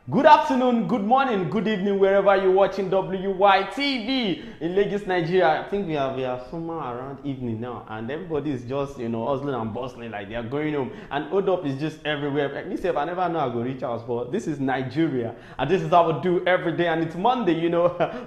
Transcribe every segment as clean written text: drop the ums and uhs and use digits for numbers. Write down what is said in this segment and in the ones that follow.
Good afternoon, good morning, good evening, wherever you're watching Wytv in Lagos, Nigeria. I think we are somewhere around evening now, and everybody is just hustling and bustling like they are going home. And hold up is just everywhere. Like myself, I never know I go reach out, but this is Nigeria, and this is how we do every day. And it's Monday,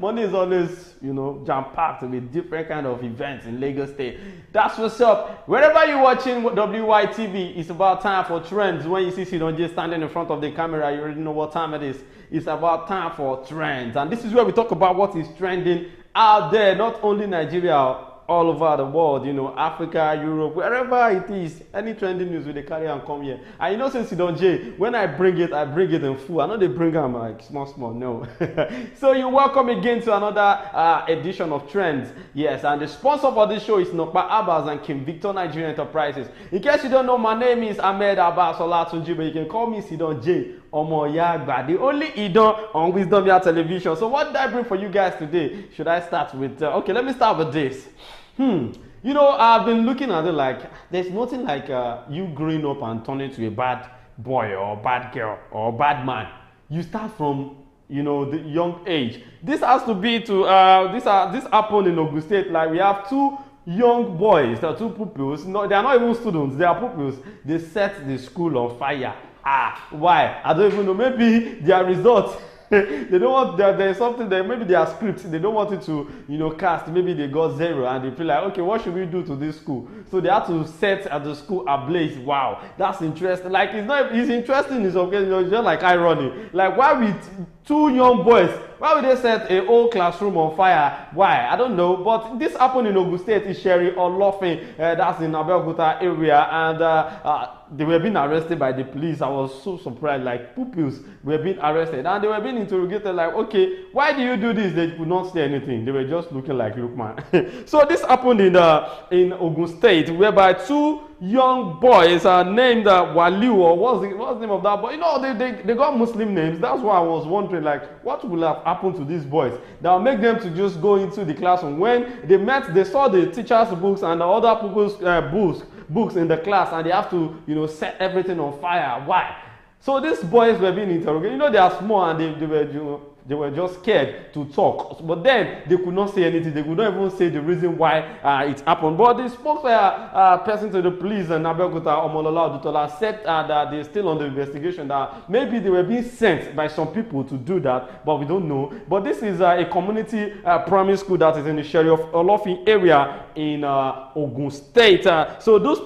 Monday is always jam-packed with different kind of events in Lagos State. That's what's up. Wherever you're watching Wytv, it's about time for trends. When you see Sidonje standing in front of the camera, you already know what time it is. It's about time for trends, and this is where we talk about what is trending out there, not only Nigeria, all over the world, Africa, Europe, wherever it is. Any trending news, they carry and come here. And since Sidonje, when I bring it in full. I know they bring them like small, no. So you're welcome again to another edition of Trends. Yes, and the sponsor for this show is Nokpa Abbas and Kim Victor Nigerian Enterprises. In case you don't know, my name is Ahmed Abbas Olatunji, but you can call me Sidonje. Omoyagba, the only Idon on Wisdom Yard Television. So what did I bring for you guys today? Should I start with okay, let me start with this. I've been looking at it like there's nothing like you growing up and turning to a bad boy or bad girl or bad man. You start from the young age. This has to be to this happened in Ogun State. Like we have two young boys, there are two pupils. No, they are not even students, they are pupils. They set the school on fire. Why? I don't even know. Maybe their results they don't want there's something there, maybe their script, they don't want it to cast. Maybe they got 0 and they feel like, okay, what should we do to this school? So they have to set at the school ablaze. Wow, that's interesting. Like it's interesting, it's okay, it's just like irony. Like why with two young boys, why would they set a whole classroom on fire? Why? I don't know. But this happened in Ogun State. It's Sherry Olofin. That's in Abeokuta area. And they were being arrested by the police. I was so surprised. Like, pupils were being arrested. And they were being interrogated like, okay, why do you do this? They could not say anything. They were just looking like, look, man. So this happened in Ogun State, whereby two young boys are named Waliu, or what's the name of that boy? They got Muslim names. That's why I was wondering, like, what will have happened to these boys that will make them to just go into the classroom? When they saw the teachers' books and the other people's books in the class, and they have to set everything on fire. Why? So these boys were being interrogated. They are small and they were just scared to talk. But then they could not say anything. They could not even say the reason why it happened. But the spokesperson to the police in Abeokuta, Omolola Odutola, said that they're still on the investigation, that maybe they were being sent by some people to do that, but we don't know. But this is a community primary school that is in the Sheriff Olofin area in Ogun State. So those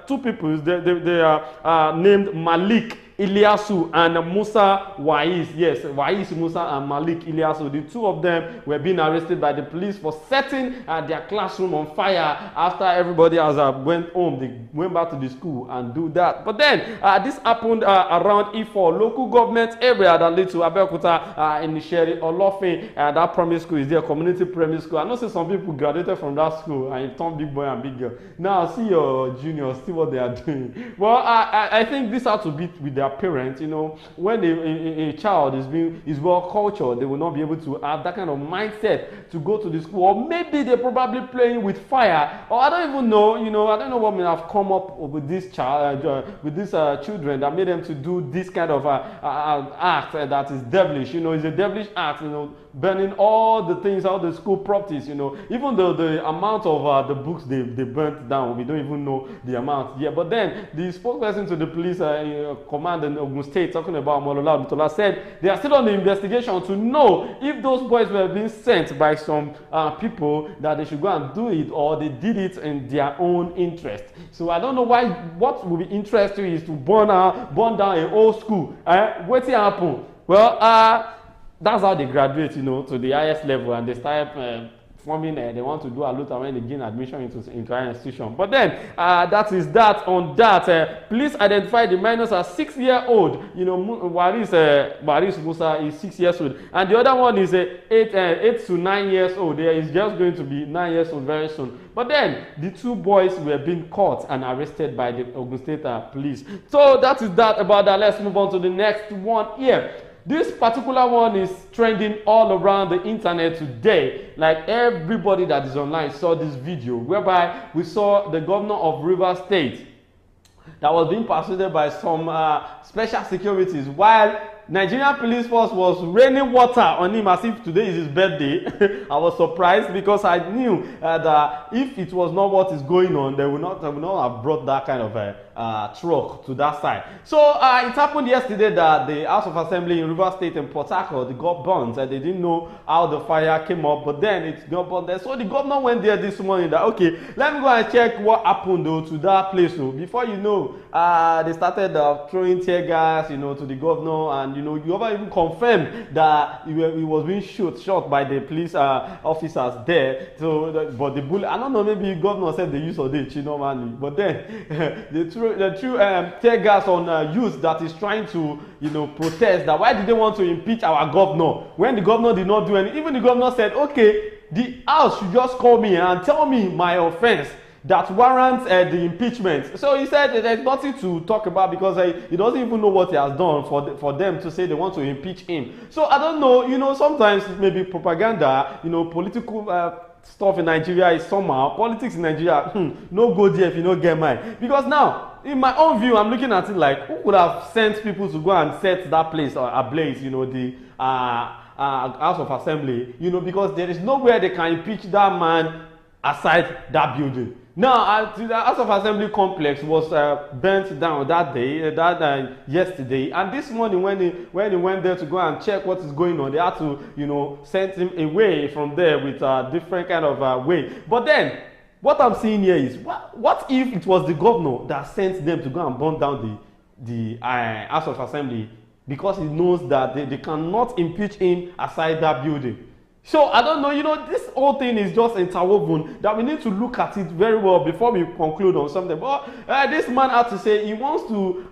two people, they are named Malik Ilyasu and Musa Wais. Yes, Wais Musa and Malik Ilyasu. The two of them were being arrested by the police for setting their classroom on fire. After everybody has went home, they went back to the school and do that. But then this happened around Ifo, local government area that leads to Abeokuta in the Sherry Olofin. That primary school is there, community primary school. I know some people graduated from that school and turned big boy and big girl. Now see your juniors, see what they are doing. Well, I think this has to be with their parents. When a child is well cultured, they will not be able to have that kind of mindset to go to the school. Or maybe they're probably playing with fire, or I don't even know. I don't know what may have come up with this child, with these children that made them to do this kind of act that is devilish. It's a devilish act. Burning all the things, all the school properties. Even though the amount of the books they burnt down, we don't even know the amount. Yeah, but then the spokesperson to the police command in Ogun State, talking about Omolola Odutola, said they are still on the investigation to know if those boys were being sent by some people that they should go and do it, or they did it in their own interest. So I don't know why. What will be interesting is to burn down an old school. What happened? Well, that's how they graduate, to the highest level, and they start forming. They want to do a lot when they gain admission into higher institution. But then that is that on that. Police identify the minors as 6-year-old. Waris Musa is 6 years old, and the other one is 8 to 9 years old. There is just going to be 9 years old very soon. But then the two boys were being caught and arrested by the Ogun State police. So that is that about that. Let's move on to the next one here. This particular one is trending all around the internet today. Like everybody that is online saw this video, whereby we saw the governor of Rivers State that was being pursued by some special securities while Nigerian police force was raining water on him as if today is his birthday. I was surprised because I knew that if it was not what is going on, they would not have brought that kind of truck to that side. So it happened yesterday that the House of Assembly in Rivers State and Port Harcourt, they got burnt, and they didn't know how the fire came up, but then it got burnt there. So the governor went there this morning that, okay, let me go and check what happened though to that place. So before you know, they started throwing tear gas, to the governor, and you even confirmed that he was being shot by the police officers there. So, but the bullet, I don't know, maybe the governor said the use of the normally, but then they threw tear gas on youth that is trying to, protest. That why did they want to impeach our governor when the governor did not do anything? Even the governor said, okay, the house should just call me and tell me my offense that warrants the impeachment. So he said there's nothing to talk about because he doesn't even know what he has done for them to say they want to impeach him. So I don't know, sometimes it may be propaganda, political stuff in Nigeria is somehow, politics in Nigeria, no go there if you don't get mine. Because now, in my own view, I'm looking at it like, who could have sent people to go and set that place ablaze, the House of Assembly, because there is nowhere they can impeach that man aside that building. Now, the House of Assembly complex was burnt down that day, yesterday, and this morning when he went there to go and check what is going on, they had to, send him away from there with a different kind of way. But then, what I'm seeing here is, what if it was the governor that sent them to go and burn down the House of Assembly because he knows that they cannot impeach him aside that building? So I don't know, this whole thing is just interwoven that we need to look at it very well before we conclude on something. But this man had to say he wants to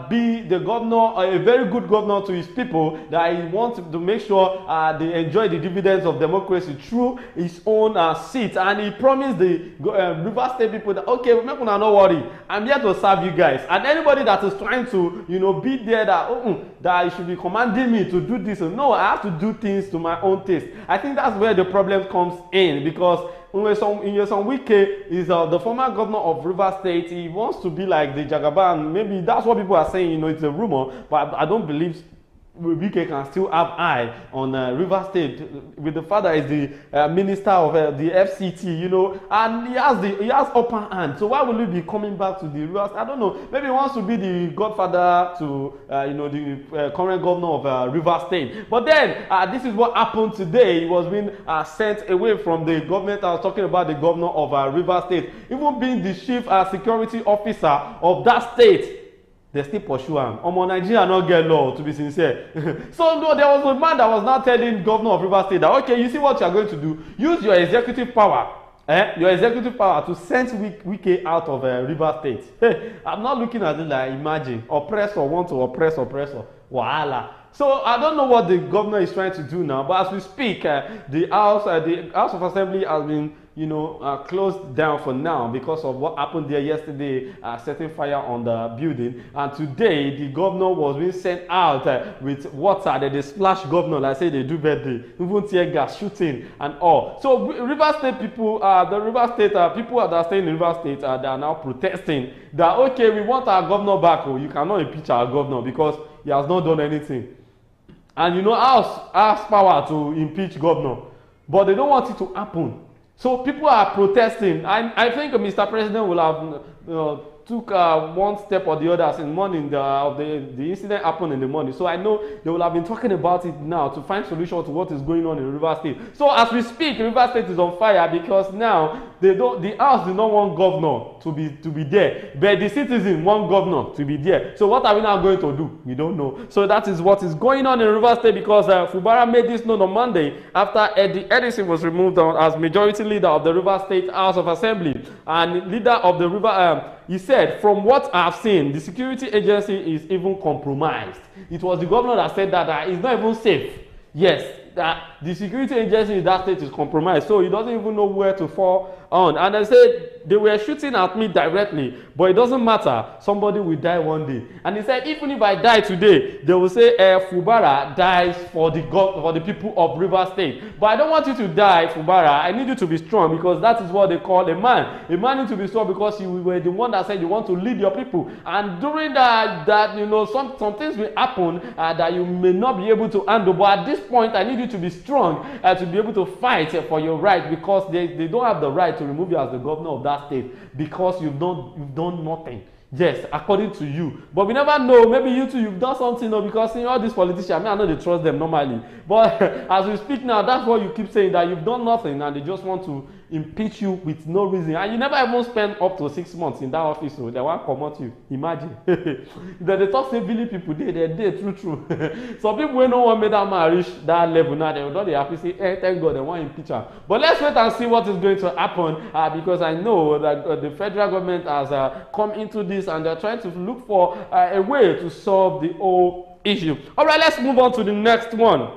be the governor, a very good governor to his people, that he wants to make sure they enjoy the dividends of democracy through his own seat. And he promised the River State people that, okay, make una no worry, I'm here to serve you guys. And anybody that is trying to, be there that you should be commanding me to do this, no, I have to do things to my own taste. I think that's where the problem comes in, because Nyesom Wike is the former governor of Rivers State. He wants to be like the Jagaban. Maybe that's what people are saying, it's a rumor, but I don't believe Wike can still have eye on Rivers State with the father is the minister of the FCT, and he has upper hand. So why will he be coming back to the Rivers? I don't know. Maybe he wants to be the godfather to the current governor of Rivers State. But then this is what happened today. He was being sent away from the government. I was talking about the governor of Rivers State, even being the chief security officer of that state. They still pursue him. Nigeria not get law, to be sincere. So no, there was a man that was now telling governor of Rivers State that, okay, you see what you are going to do? Use your executive power. Your executive power to send Wike out of Rivers State. Hey, I'm not looking at it like, imagine, oppressor want to oppress oppressor. Wahala. So I don't know what the governor is trying to do now, but as we speak, the House of Assembly has been closed down for now because of what happened there yesterday, setting fire on the building. And today, the governor was being sent out with water. They splash governor, like I say they do birthday, even tear gas, shooting, and all. So River State people, the River State people that are staying in River State, they are now protesting that, okay, we want our governor back. Oh, you cannot impeach our governor because he has not done anything. And House has power to impeach governor, but they don't want it to happen. So people are protesting. I think Mr. President will have took one step or the other as in the morning. The incident happened in the morning. So I know they will have been talking about it now to find solution to what is going on in River State. So as we speak, River State is on fire because now the house do not want governor to be there, but the citizen want governor to be there. So what are we now going to do? We don't know. So that is what is going on in River State because Fubara made this known on Monday after Edison was removed as majority leader of the River State House of Assembly and leader of the River. He said, from what I've seen, the security agency is even compromised. It was the governor that said that it's not even safe. Yes, that the security agency in that state is compromised, so he doesn't even know where to fall on. And they said they were shooting at me directly, but it doesn't matter, somebody will die one day. And he said, even if I die today, they will say Fubara dies for the people of River State. But I don't want you to die, Fubara. I need you to be strong, because that is what they call a man. A man needs to be strong because you were the one that said you want to lead your people. And during that you know, some things will happen that you may not be able to handle. But at this point, I need you to be strong to be able to fight for your right, because they don't have the right to remove you as the governor of that state because you've done nothing. Yes, according to you. But we never know. Maybe you too, you've done something, because all these politicians, I know they trust them normally. But as we speak now, that's what you keep saying, that you've done nothing and they just want to impeach you with no reason. And you never even spend up to 6 months in that office, so they won't come out you. Imagine. Then they talk civilly people, they're true. Some people will not want me that man reach that level now. They will not be happy, say, hey, thank God, they want impeach her. But let's wait and see what is going to happen, because I know that the federal government has come into this and they're trying to look for a way to solve the whole issue. All right, let's move on to the next one.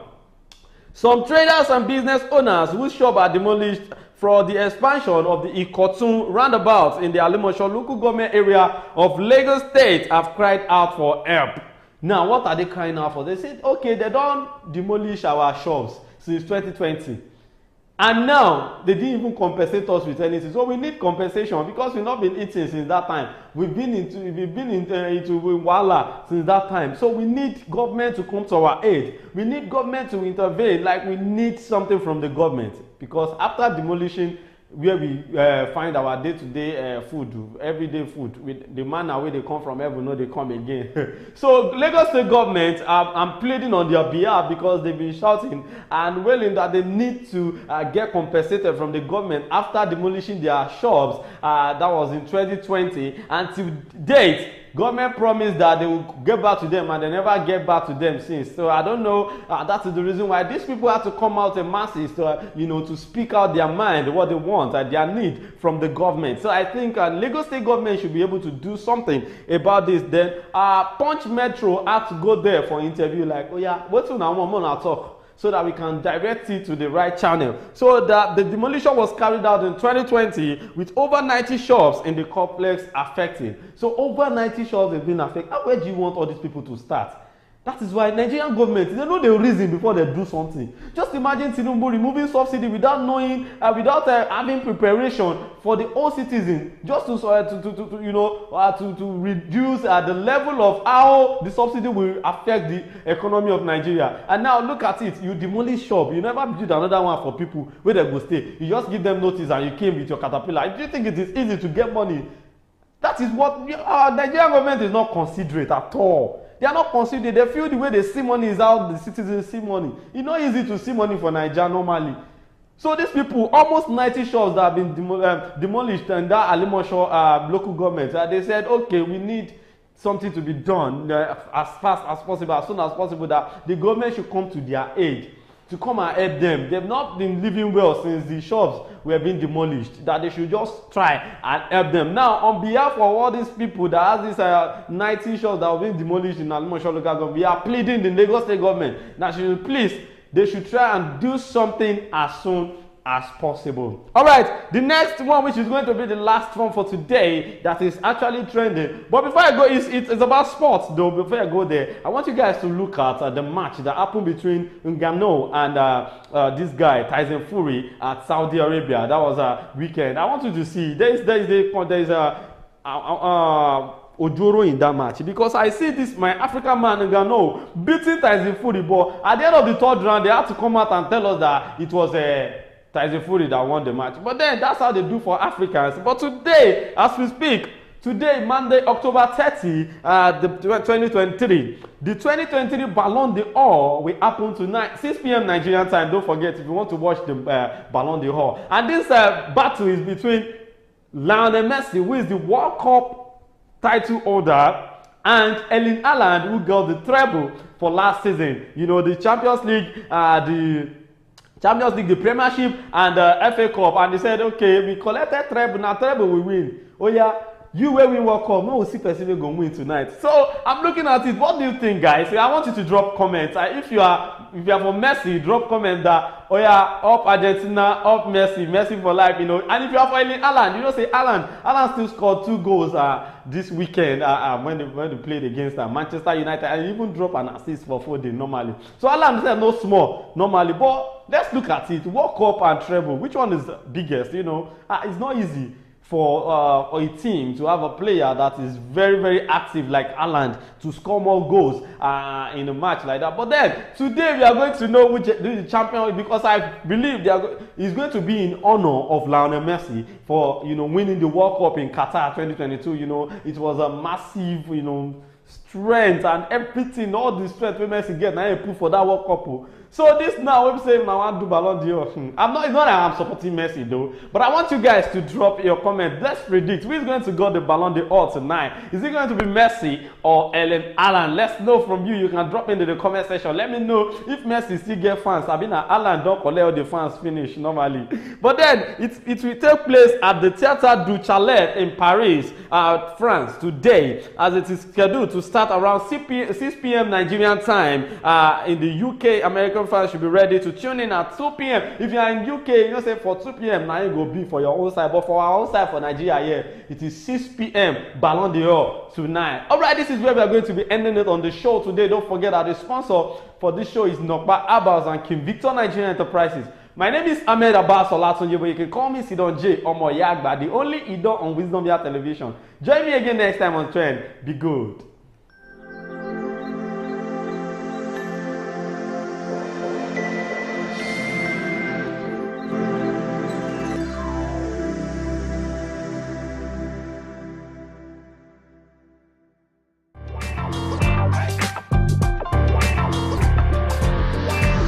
Some traders and business owners whose shop are demolished for the expansion of the Ikotun roundabout in the Alimosho local government area of Lagos State have cried out for help. Now, what are they crying out for? They said, okay, they don't demolish our shops since 2020. And now, they didn't even compensate us with anything. So we need compensation because we've not been eating since that time. We've been into Wala since that time. So we need government to come to our aid. We need government to intervene. Like, we need something from the government. Because after demolition, where we find our day-to-day food, everyday food, with the manna where they come from heaven, no, they come again. So Lagos State government, I'm pleading on their behalf because they've been shouting and wailing that they need to get compensated from the government after demolishing their shops. That was in 2020, and to date, government promised that they will get back to them, and they never get back to them since. So I don't know. That is the reason why these people have to come out in masses to, to speak out their mind, what they want, their need from the government. So I think Lagos State government should be able to do something about this. Then Punch Metro had to go there for interview. Like, oh yeah, what's on our talk? So that we can direct it to the right channel. So that the demolition was carried out in 2020 with over 90 shops in the complex affected. So over 90 shops have been affected. Where do you want all these people to start? That is why Nigerian government, they know the reason before they do something. Just imagine Tinubu removing subsidy without knowing, without having preparation for the whole citizen, just to reduce the level of how the subsidy will affect the economy of Nigeria. And now look at it, you demolish shop, you never build another one for people where they go stay. You just give them notice and you came with your caterpillar. Do you think it is easy to get money? That is what Nigerian government is not considerate at all. They are not considered. They feel the way they see money is how the citizens see money. It's not easy to see money for Nigeria normally. So these people, almost 90 shops that have been demolished in that Alimosho local government, they said, okay, we need something to be done as fast as possible, as soon as possible, that the government should come to their aid, to come and help them. They've not been living well since the shops were being demolished, that they should just try and help them. Now, on behalf of all these people that has these 90 shops that have been demolished in Alimosho local government, we are pleading the Lagos State government that they should try and do something as soon as possible. All right, the next one, which is going to be the last one for today, that is actually trending. But before I go, it's about sports though. Before I go there, I want you guys to look at the match that happened between Ngannou and this guy Tyson Fury at Saudi Arabia. That was a weekend. I want you to see there's Ojoro in that match, because I see this my African man Ngannou beating Tyson Fury, but at the end of the third round they had to come out and tell us that it was Tyson Fury that won the match. But then that's how they do for Africans. But today, as we speak, today, Monday, October 30, 2023, the 2023 Ballon d'Or will happen tonight, 6 p.m. Nigerian time. Don't forget, if you want to watch the Ballon d'Or. And this battle is between Lionel Messi, who is the World Cup title holder, and Erling Haaland, who got the treble for last season. The Champions League, the Premiership, and the FA Cup. And they said, okay, we collected treble, now treble we win. Oh yeah, You where we World Cup, no, we'll see person go win tonight. So I'm looking at it. What do you think, guys? I want you to drop comments. If you are for Messi, drop comment that, oh yeah, up Argentina, up Messi, Messi for life, you know. And if you are for Alan, you know, say Alan still scored 2 goals this weekend when they played against Manchester United, and even drop an assist for Foden normally. So Alan said no small normally, but let's look at it. World Cup and treble, which one is the biggest? You know, it's not easy for a team to have a player that is very, very active like Haaland to score more goals in a match like that. But then today we are going to know which is the champion, because I believe it's going to be in honor of Lionel Messi for, you know, winning the World Cup in Qatar 2022. You know, it was a massive, you know, strength and everything, all the strength we Messi get now he put for that World Cup. So this now we say I want to do Ballon d'Or. It's not that I'm supporting Messi though, but I want you guys to drop your comment. Let's predict who is going to get the Ballon d'Or tonight. Is it going to be Messi or Erling Haaland? Let's know from you. You can drop into the comment section. Let me know if Messi still get fans. I mean, Haaland don't collect all the fans finish normally. But then it will take place at the Théâtre du Châtelet in Paris, France today, as it is scheduled to start around 6 p.m. Nigerian time. In the UK, American fans should be ready to tune in at 2 p.m. If you are in UK, you know, say for 2 p.m. now it will be for your own side, but for our own side for Nigeria here, it is 6 p.m. Ballon d'Or tonight. All right, this is where we are going to be ending it on the show today. Don't forget that the sponsor for this show is Nokba Abals and King Victor Nigerian Enterprises. My name is Ahmed Abbas Olatunji, but you can call me Sidon J Omo Yagba, the only Idon on Wisdom Via Television. Join me again next time on Trend. Be good.